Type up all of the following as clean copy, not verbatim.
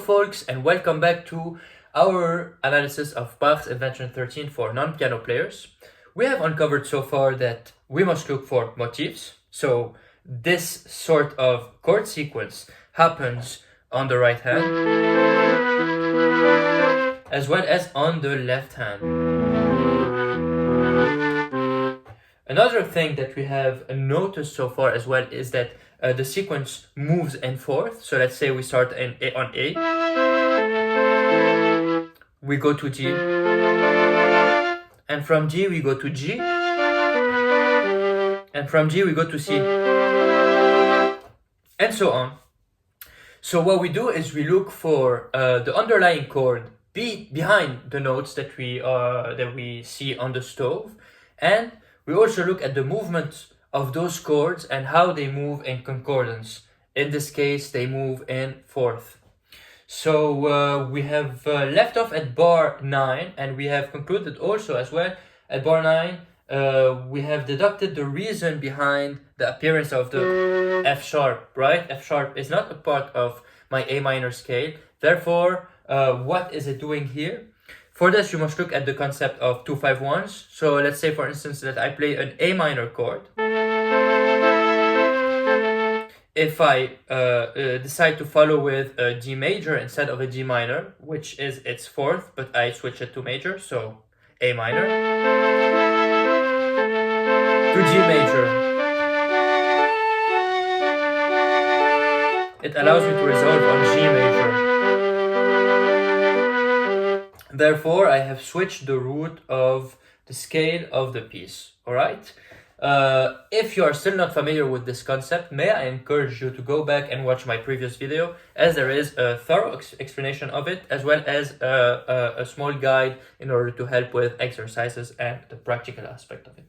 Hello folks, and welcome back to our analysis of Bach's Invention 13 for non-piano players. We have uncovered so far that we must look for motifs. So this sort of chord sequence happens on the right hand as well as on the left hand. Another thing that we have noticed so far as well is that the sequence moves in fourth. So let's say we start on A, we go to G, and from G we go to G, and from G we go to C, and so on. So what we do is we look for the underlying chord behind the notes that we see on the stove, and we also look at the movement of those chords and how they move in concordance. In this case, they move in fourth. So we have left off at bar 9, and we have concluded also as well at bar 9. We have deducted the reason behind the appearance of the F sharp, right? F sharp is not a part of my A minor scale. Therefore, what is it doing here? For this, you must look at the concept of 2-5-1s. So let's say, for instance, that I play an A minor chord. If I decide to follow with a G major instead of a G minor, which is its fourth, but I switch it to major, so A minor to G major, it allows me to resolve on G major. Therefore, I have switched the root of the scale of the piece, all right? If you are still not familiar with this concept, may I encourage you to go back and watch my previous video, as there is a thorough explanation of it, as well as a small guide in order to help with exercises and the practical aspect of it.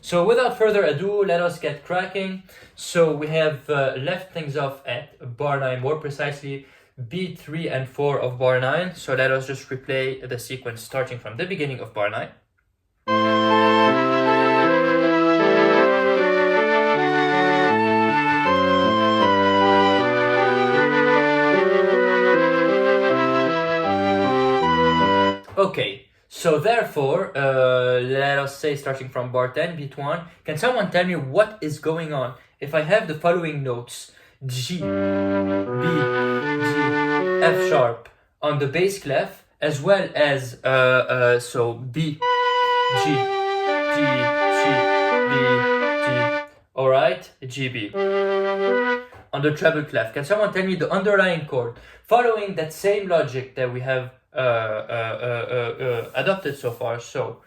So without further ado, let us get cracking. So we have left things off at bar 9, more precisely beat 3 and 4 of bar 9. So let us just replay the sequence starting from the beginning of bar 9. Okay, so therefore, let us say starting from bar 10, beat 1, can someone tell me what is going on if I have the following notes: G, B, G, F sharp on the bass clef, as well as so B, G, G, G, B, G, alright, G, B. On the treble clef, can someone tell me the underlying chord following that same logic that we have adopted so far? So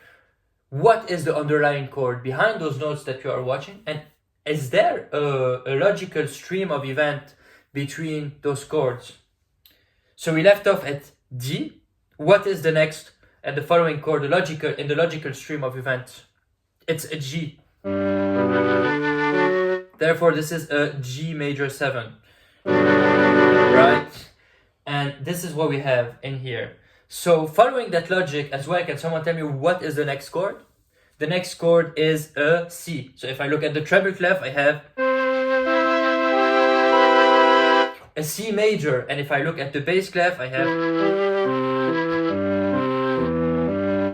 what is the underlying chord behind those notes that you are watching, and is there a logical stream of event between those chords? So we left off at D. What is the next and the following chord in the logical stream of events? It's a G. Therefore, this is a G major 7, right? And this is what we have in here. So following that logic as well, can someone tell me what is the next chord? The next chord is a C. So if I look at the treble clef, I have a C major. And if I look at the bass clef, I have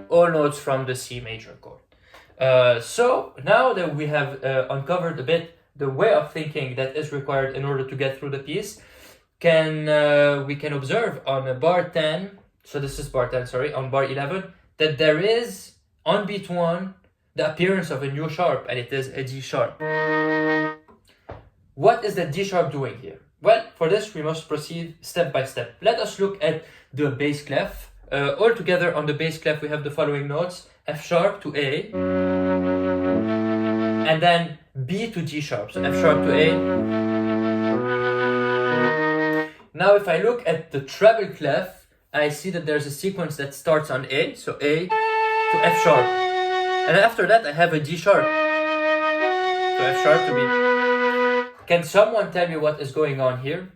all notes from the C major chord. So now that we have uncovered a bit the way of thinking that is required in order to get through the piece, we can observe on bar 10, so this is bar 10, sorry, on bar 11, that there is, on beat 1, the appearance of a new sharp, and it is a D sharp. What is the D sharp doing here? Well, for this, we must proceed step by step. Let us look at the bass clef. All together on the bass clef, we have the following notes: F sharp to A, and then B to G sharp, so F sharp to A. Now, if I look at the treble clef, I see that there's a sequence that starts on A, so A to F sharp. And after that, I have a D sharp, so F sharp to B. Can someone tell me what is going on here?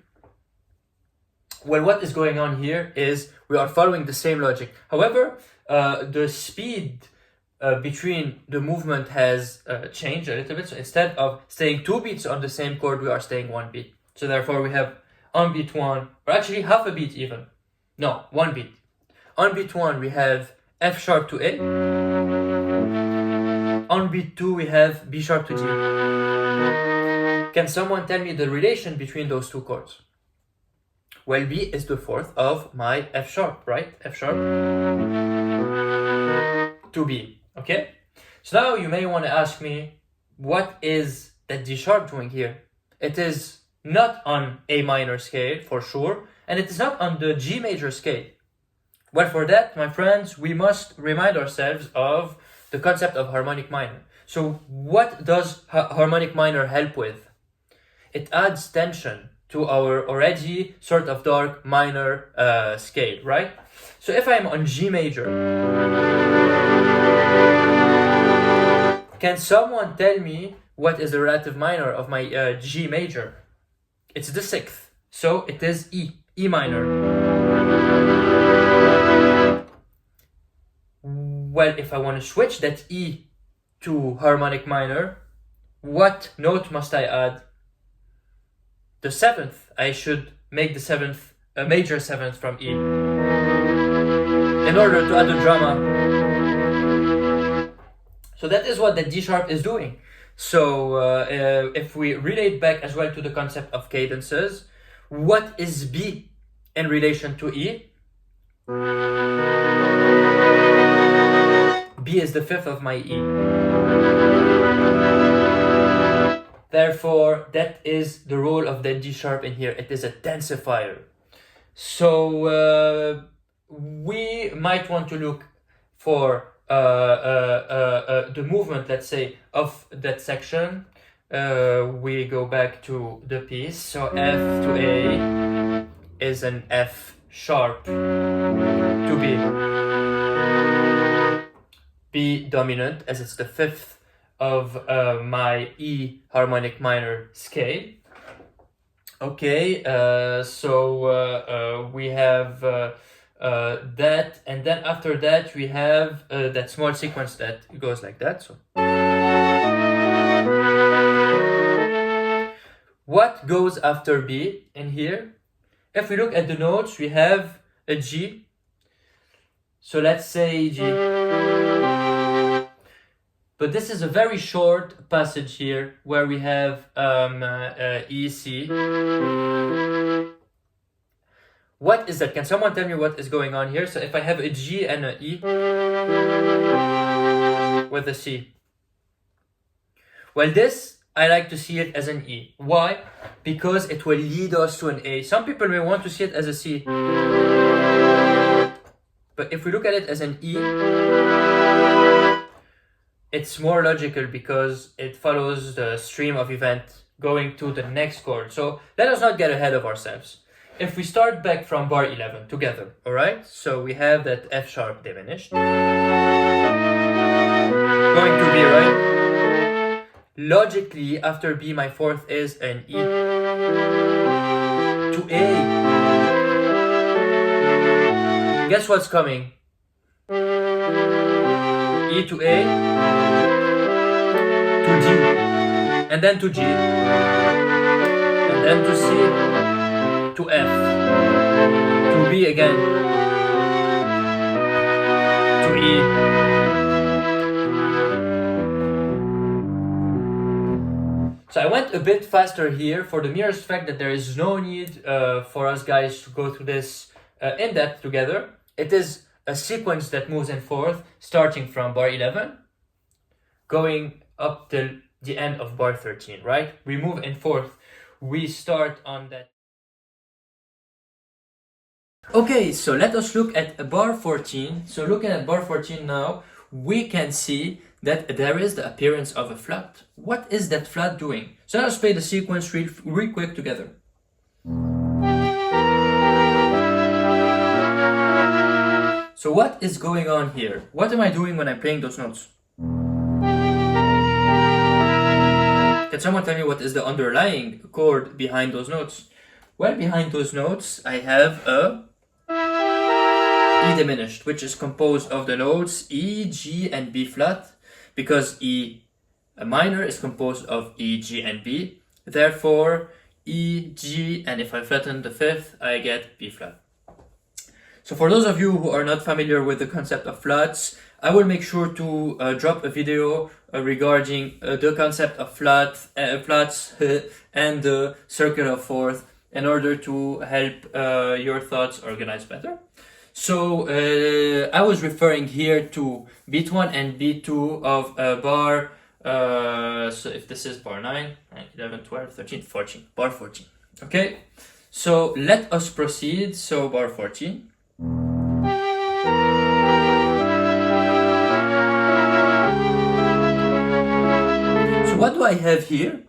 Well, what is going on here is we are following the same logic. However, the speed between the movement has changed a little bit. So instead of staying 2 beats on the same chord, we are staying 1 beat. So therefore, we have On beat 1, or actually half a beat even. No, 1 beat. On beat 1 we have F sharp to A. On beat 2 we have B sharp to G. Can someone tell me the relation between those two chords? Well, B is the fourth of my F sharp, right? F sharp to B, okay? So now you may want to ask me, what is that D sharp doing here? It is not on A minor scale, for sure, and it is not on the G major scale. Well, for that, my friends, we must remind ourselves of the concept of harmonic minor. So what does harmonic minor help with? It adds tension to our already sort of dark minor scale, right? So if I'm on G major, can someone tell me what is the relative minor of my G major? It's the sixth, so it is E minor. Well, if I want to switch that E to harmonic minor, what note must I add? The seventh. I should make the seventh a major seventh from E in order to add the drama. So that is what the D sharp is doing. So if we relate back as well to the concept of cadences, what is B in relation to E? B is the fifth of my E. Therefore, that is the role of the D sharp in here. It is a densifier. So we might want to look for the movement, let's say, of that section. We go back to the piece. So F to A is an F sharp to B. B dominant, as it's the fifth of my E harmonic minor scale. Okay, so we have that, and then after that we have that small sequence that goes like that. So what goes after B in here? If we look at the notes, we have a G. So let's say G. But this is a very short passage here where we have E, C. What is that? Can someone tell me what is going on here? So if I have a G and an E with a C. Well, this, I like to see it as an E. Why? Because it will lead us to an A. Some people may want to see it as a C. But if we look at it as an E, it's more logical because it follows the stream of event going to the next chord. So let us not get ahead of ourselves. If we start back from bar 11 together, all right? So we have that F sharp diminished. Going to B, right? Logically, after B, my fourth is an E to A. Guess what's coming? E to A, to G, and then to G, and then to C, to F, to B again, to E. So I went a bit faster here for the merest fact that there is no need for us guys to go through this in depth together. It is a sequence that moves in fourth, starting from bar 11, going up till the end of bar 13, right? We move in fourth, we start on that. Okay, so let us look at bar 14. So looking at bar 14 now, we can see that there is the appearance of a flat. What is that flat doing? So let us play the sequence real quick together. So what is going on here? What am I doing when I'm playing those notes? Can someone tell me what is the underlying chord behind those notes? Well, behind those notes, I have a E diminished, which is composed of the notes E, G, and B flat, because E minor is composed of E, G, and B. Therefore, E, G, and if I flatten the fifth, I get B flat. So for those of you who are not familiar with the concept of flats, I will make sure to drop a video regarding the concept of flats and the circular fourth in order to help your thoughts organize better. So I was referring here to beat 1 and beat 2 of bar, so if this is bar 9, 11, 12, 13, 14, bar 14. Okay, so let us proceed. So bar 14. So what do I have here?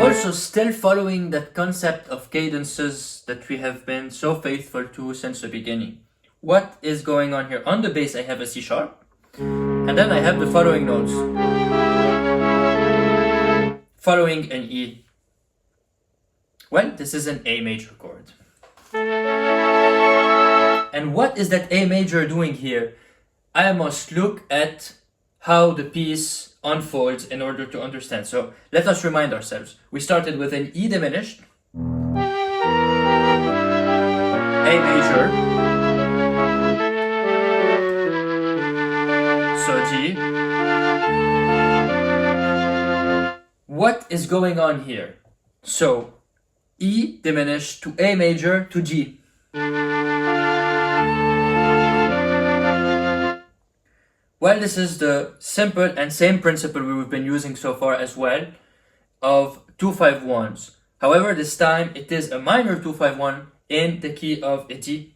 Also still following that concept of cadences that we have been so faithful to since the beginning. What is going on here? On the bass I have a C sharp, and then I have the following notes. Following an E. Well, this is an A major chord. And what is that A major doing here? I must look at how the piece unfolds in order to understand. So let us remind ourselves. We started with an E diminished, A major, so G. What is going on here? So E diminished to A major to G. Well, this is the simple and same principle we've been using so far as well of 2-5-1s. However, this time it is a minor 2-5-1 in the key of a D.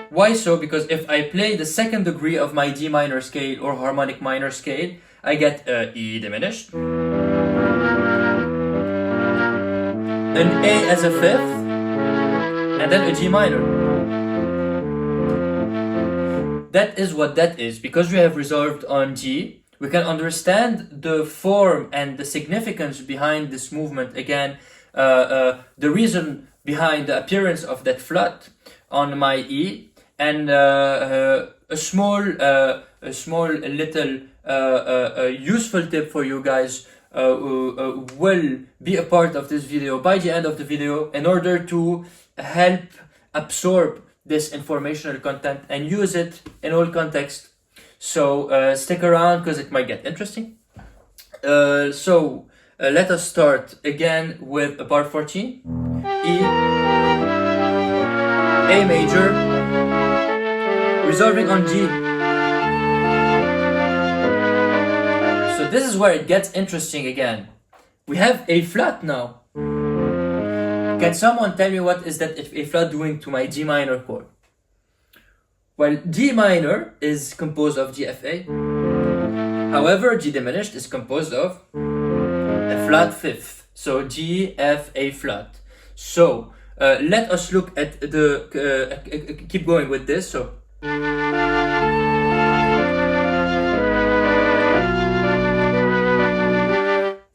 Why so? Because if I play the second degree of my D minor scale or harmonic minor scale, I get E diminished, an A as a fifth, and then a G minor. That is what that is. Because we have resolved on G, we can understand the form and the significance behind this movement. Again, the reason behind the appearance of that flat on my E, and a small little useful tip for you guys will be a part of this video by the end of the video in order to help absorb this informational content and use it in all contexts. So stick around because it might get interesting. So let us start again with a bar 14. E, A major, resolving on G. So this is where it gets interesting again. We have A flat now. Can someone tell me what is that A flat doing to my G minor chord? Well, G minor is composed of GFA. However, G diminished is composed of a flat fifth. So G, F, A flat. So let us look at the, keep going with this. So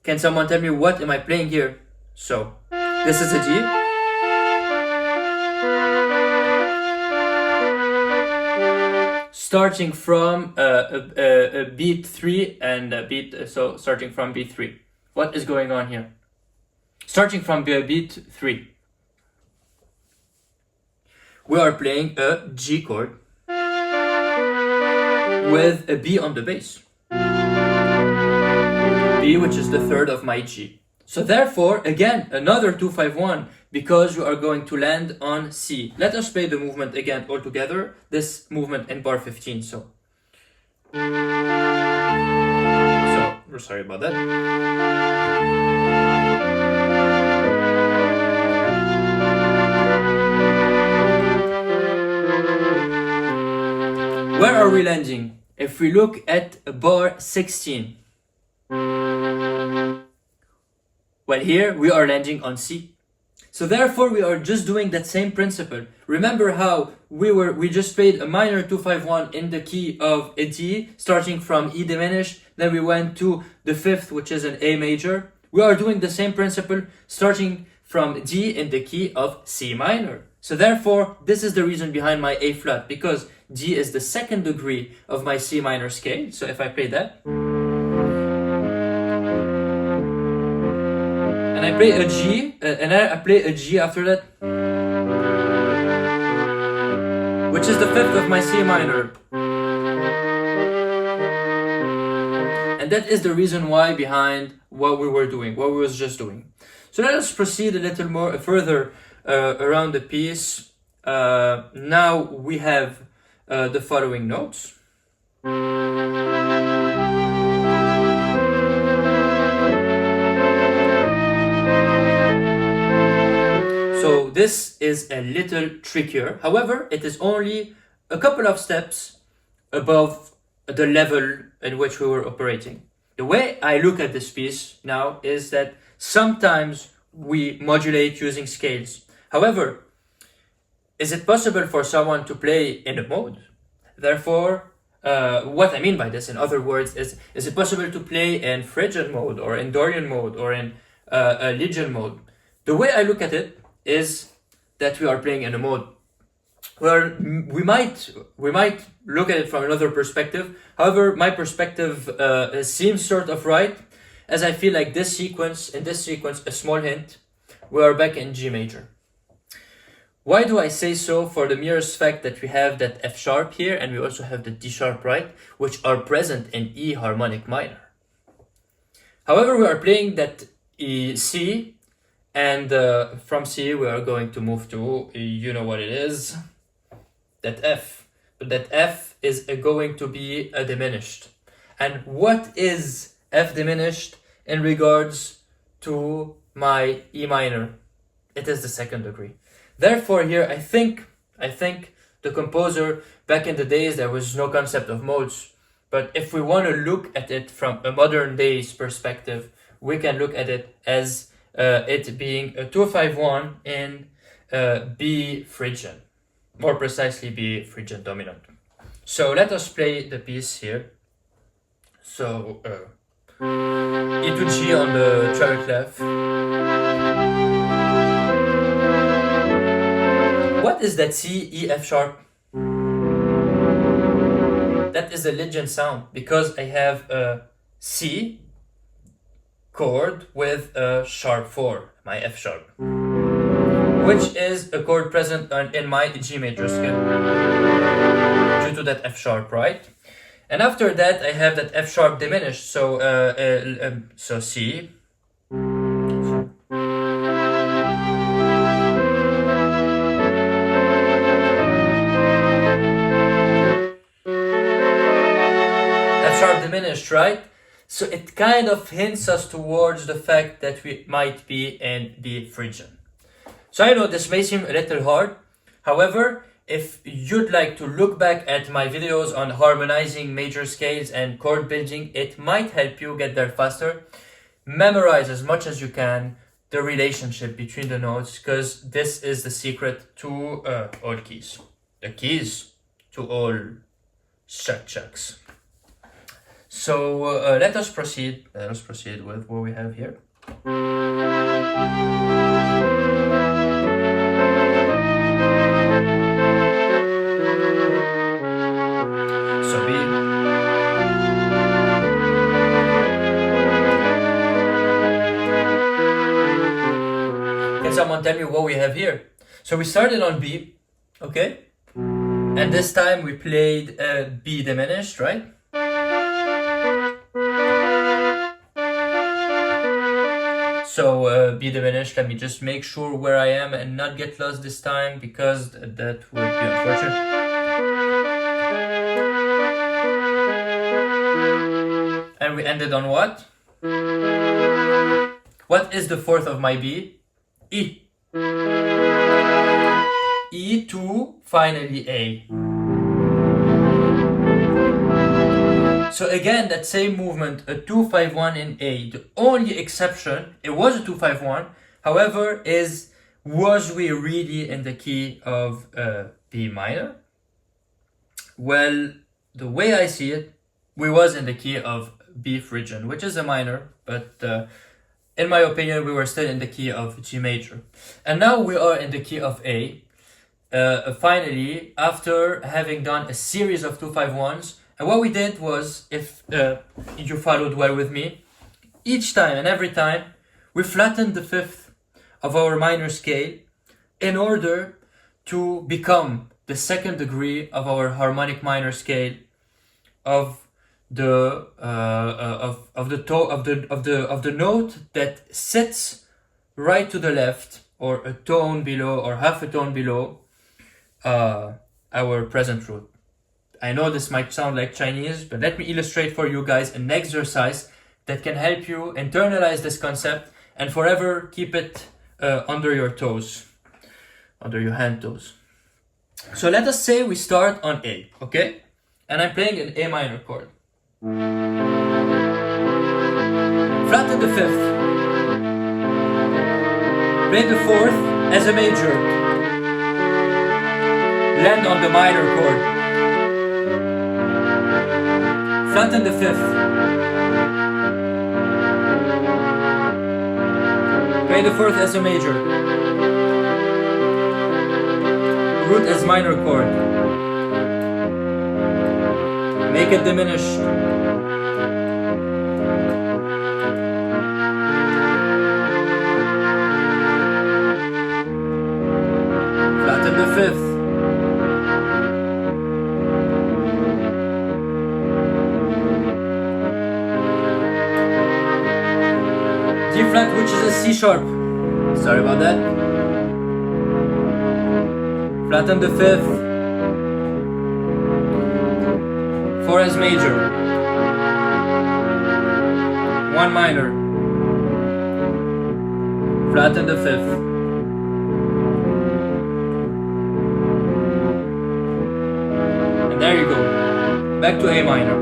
can someone tell me what am I playing here? So this is a G. Starting from beat 3 and so starting from beat 3. What is going on here? Starting from beat 3. We are playing a G chord with a B on the bass. B, which is the third of my G. So therefore, again, another 2-5-1 because you are going to land on C. Let us play the movement again all together. This movement in bar 15. So we're sorry about that. Where are we landing? If we look at bar 16. Well, here we are landing on C. So therefore we are just doing that same principle. Remember how we just played a minor 2-5-1 in the key of a D, starting from E diminished, then we went to the fifth, which is an A major. We are doing the same principle, starting from D in the key of C minor. So therefore, this is the reason behind my A flat, because D is the second degree of my C minor scale. So if I play that, I play a G, and I play a G after that, which is the fifth of my C minor. And that is the reason why behind what we were doing, what we was just doing. So let us proceed a little more further around the piece. Now we have the following notes. So this is a little trickier. However, it is only a couple of steps above the level in which we were operating. The way I look at this piece now is that sometimes we modulate using scales. However, is it possible for someone to play in a mode? Therefore, what I mean by this, in other words, is it possible to play in Phrygian mode or in Dorian mode or in a Lydian mode? The way I look at it is that we are playing in a mode where we might look at it from another perspective. However, my perspective seems sort of right, as I feel like in this sequence, a small hint, we are back in G major. Why do I say so? For the merest fact that we have that F sharp here, and we also have the D sharp, right, which are present in E harmonic minor. However, we are playing that E C, and from C we are going to move to, you know what it is, that F. But that F is going to be a diminished. And what is F diminished in regards to my E minor? It is the second degree. Therefore here I think the composer, back in the days there was no concept of modes, but if we want to look at it from a modern day's perspective, we can look at it as it being a 251 in B Phrygian, more precisely B Phrygian dominant. So let us play the piece here. So E to G on the treble clef. What is that C, E, F sharp? That is a Lydian sound because I have a C chord with a sharp 4, my F sharp, which is a chord present in my G major scale due to that F sharp, right? And after that I have that F sharp diminished, so C. Sharp diminished, right? So it kind of hints us towards the fact that we might be in B Phrygian. So I know this may seem a little hard. However, if you'd like to look back at my videos on harmonizing major scales and chord building, it might help you get there faster. Memorize as much as you can the relationship between the notes, because this is the secret to all keys. The keys to all chucks. So let us proceed with what we have here. So B. Can someone tell me what we have here? So we started on B, okay? And this time we played B diminished, right? So B diminished, let me just make sure where I am and not get lost this time, because that would be unfortunate. And we ended on what? What is the fourth of my B? E. E to finally A. So again, that same movement, a 2-5-1 in A. The only exception, it was a 2-5-1. However, was we really in the key of B minor? Well, the way I see it, we was in the key of B Phrygian, which is a minor, but in my opinion, we were still in the key of G major. And now we are in the key of A. Finally, after having done a series of 2-5-1s, and what we did was, if you followed well with me, each time and every time we flatten the fifth of our minor scale in order to become the second degree of our harmonic minor scale of the note that sits right to the left, or a tone below, or half a tone below our present root. I know this might sound like Chinese, but let me illustrate for you guys an exercise that can help you internalize this concept and forever keep it under your toes, under your hand toes. So let us say we start on A, okay? And I'm playing an A minor chord. Flatten the fifth. Play the fourth as a major. Land on the minor chord. Flatten the fifth. Play the fourth as a major. Root as minor chord. Make it diminished. Flatten the fifth. D flat, which is a C sharp. Sorry about that. Flatten the fifth. 4 as major. 1 minor. Flatten the fifth. And there you go. Back to A minor.